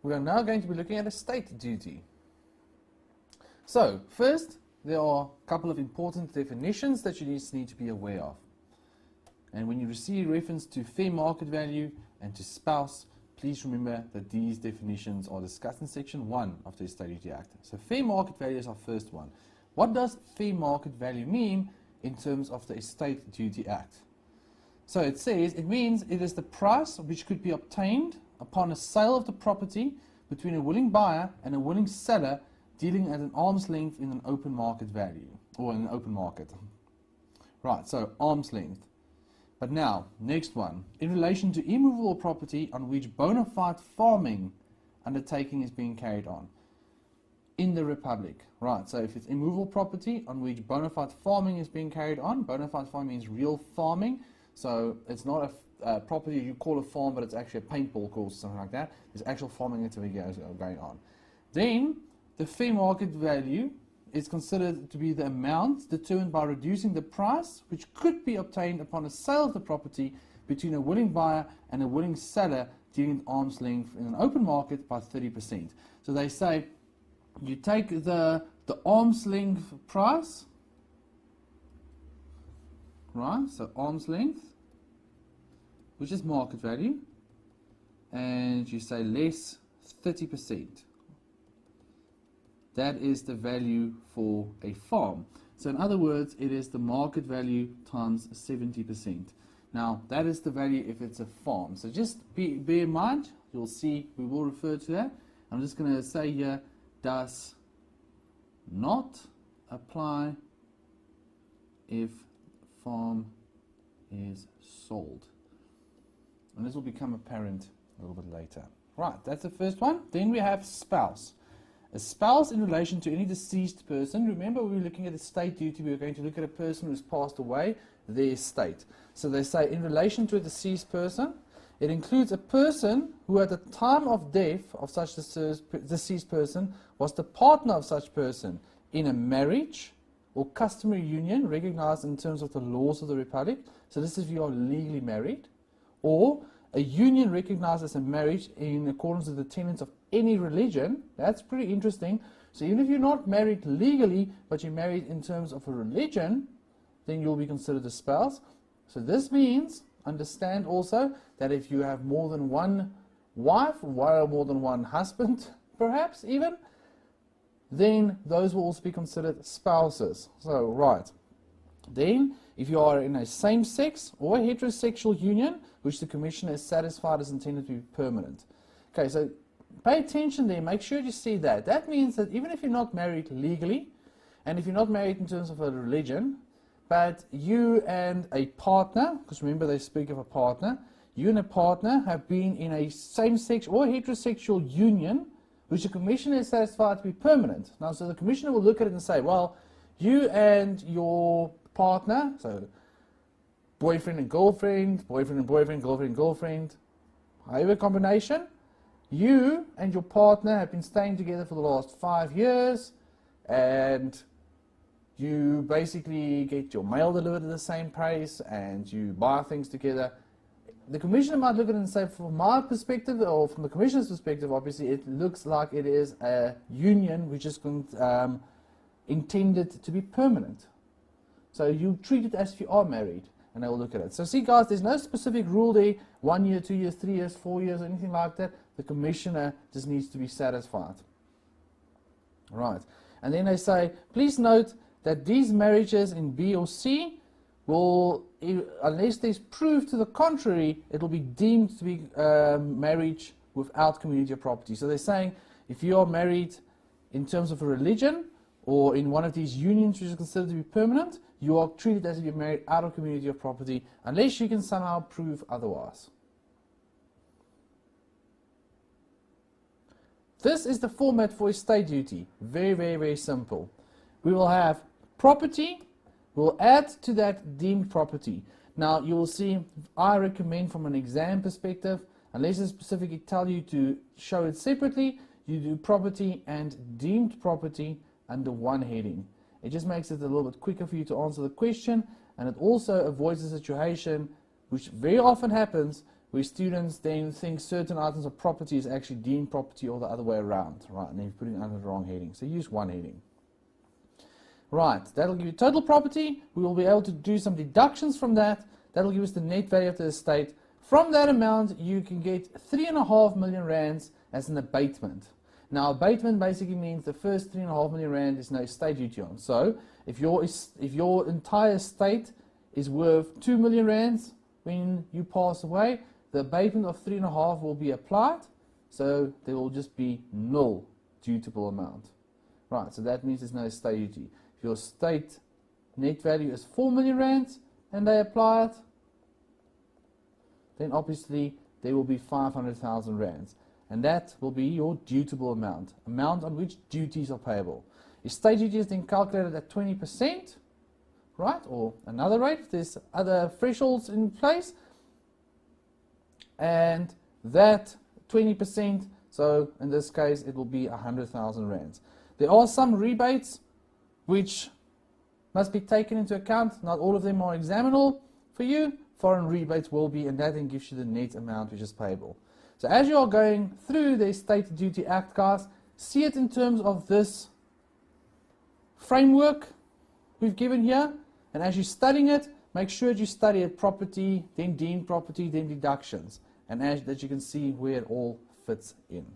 we are now going to be looking at estate duty. So, first, there are a couple of important definitions that you just need to be aware of. And when you receive reference to fair market value and to spouse, please remember that these definitions are discussed in Section 1 of the Estate Duty Act. So fair market value is our first one. What does fair market value mean in terms of the Estate Duty Act? So it says it means it is the price which could be obtained upon a sale of the property between a willing buyer and a willing seller dealing at an arm's length in an open market value, or in an open market. Right, so arm's length. But now, next one, in relation to immovable property on which bona fide farming undertaking is being carried on in the Republic. Right, so if it's immovable property on which bona fide farming is being carried on, bona fide farming means real farming, so it's not a property you call a farm, but it's actually a paintball course or something like that. There's actual farming activity going on. Then, the fair market value is considered to be the amount determined by reducing the price which could be obtained upon a sale of the property between a willing buyer and a willing seller dealing at arm's length in an open market by 30%. So they say you take the arm's length price, right, so arm's length, which is market value, and you say less 30%. That is the value for a farm. So in other words, it is the market value times 70%. Now, that is the value if it's a farm. So just bear in mind, you'll see we will refer to that. I'm just going to say here, does not apply if farm is sold. And this will become apparent a little bit later. Right, that's the first one. Then we have spouse. A spouse in relation to any deceased person. Remember, we were looking at estate duty. We were going to look at a person who's passed away, their estate. So they say in relation to a deceased person, it includes a person who at the time of death of such deceased person was the partner of such person in a marriage or customary union recognized in terms of the laws of the Republic. So this is if you are legally married, or a union recognized as a marriage in accordance with the tenets of any religion. That's pretty interesting. So even if you're not married legally, but you're married in terms of a religion, then you'll be considered a spouse. So this means, understand also, that if you have more than one wife, or more than one husband, perhaps even, then those will also be considered spouses. So, right. Then, if you are in a same-sex or heterosexual union, which the Commissioner is satisfied is intended to be permanent. Okay, so pay attention there, make sure you see that. That means that even if you're not married legally, and if you're not married in terms of a religion, but you and a partner, because remember they speak of a partner, you and a partner have been in a same-sex or heterosexual union, which the Commissioner is satisfied to be permanent. Now, so the Commissioner will look at it and say, well, you and your partner, so boyfriend and girlfriend, boyfriend and boyfriend, girlfriend and girlfriend, however combination, you and your partner have been staying together for the last 5 years, and you basically get your mail delivered at the same place, and you buy things together. The Commissioner might look at it and say, from my perspective, or from the Commissioner's perspective, obviously, it looks like it is a union which is intended to be permanent. So you treat it as if you are married, and they will look at it. So see, guys, there's no specific rule there, 1 year, 2 years, 3 years, 4 years, anything like that. The Commissioner just needs to be satisfied. Right. And then they say, please note that these marriages in B or C will, unless there's proof to the contrary, it will be deemed to be marriage without community of property. So they're saying, if you are married in terms of a religion, or in one of these unions which is considered to be permanent, you are treated as if you're married out of community of property, unless you can somehow prove otherwise. This is the format for estate duty. Very, very, very simple. We will have property, we'll add to that deemed property. Now, you will see, I recommend from an exam perspective, unless I specifically tell you to show it separately, you do property and deemed property under one heading. It just makes it a little bit quicker for you to answer the question, and it also avoids a situation which very often happens where students then think certain items of property is actually deemed property or the other way around, right? And then you're putting it under the wrong heading. So use one heading. Right, that'll give you total property. We will be able to do some deductions from that. That'll give us the net value of the estate. From that amount, you can get 3.5 million rands as an abatement. Now, abatement basically means the first 3.5 million rand is no estate duty on. So, if your entire estate is worth 2 million rands when you pass away, the abatement of 3.5 will be applied. So, there will just be nil dutiable amount. Right, so that means there's no estate duty. If your estate net value is 4 million rands and they apply it, then obviously there will be 500,000 rands. And that will be your dutiable amount on which duties are payable. Estate duty is then calculated at 20%, right, or another rate if there's other thresholds in place. And that 20%, so in this case it will be 100,000 rands. There are some rebates which must be taken into account. Not all of them are examinable for you. Foreign rebates will be, and that then gives you the net amount which is payable. So as you are going through the Estate Duty Act, guys, see it in terms of this framework we've given here. And as you're studying it, make sure that you study it property, then deemed property, then deductions. And that you can see where it all fits in.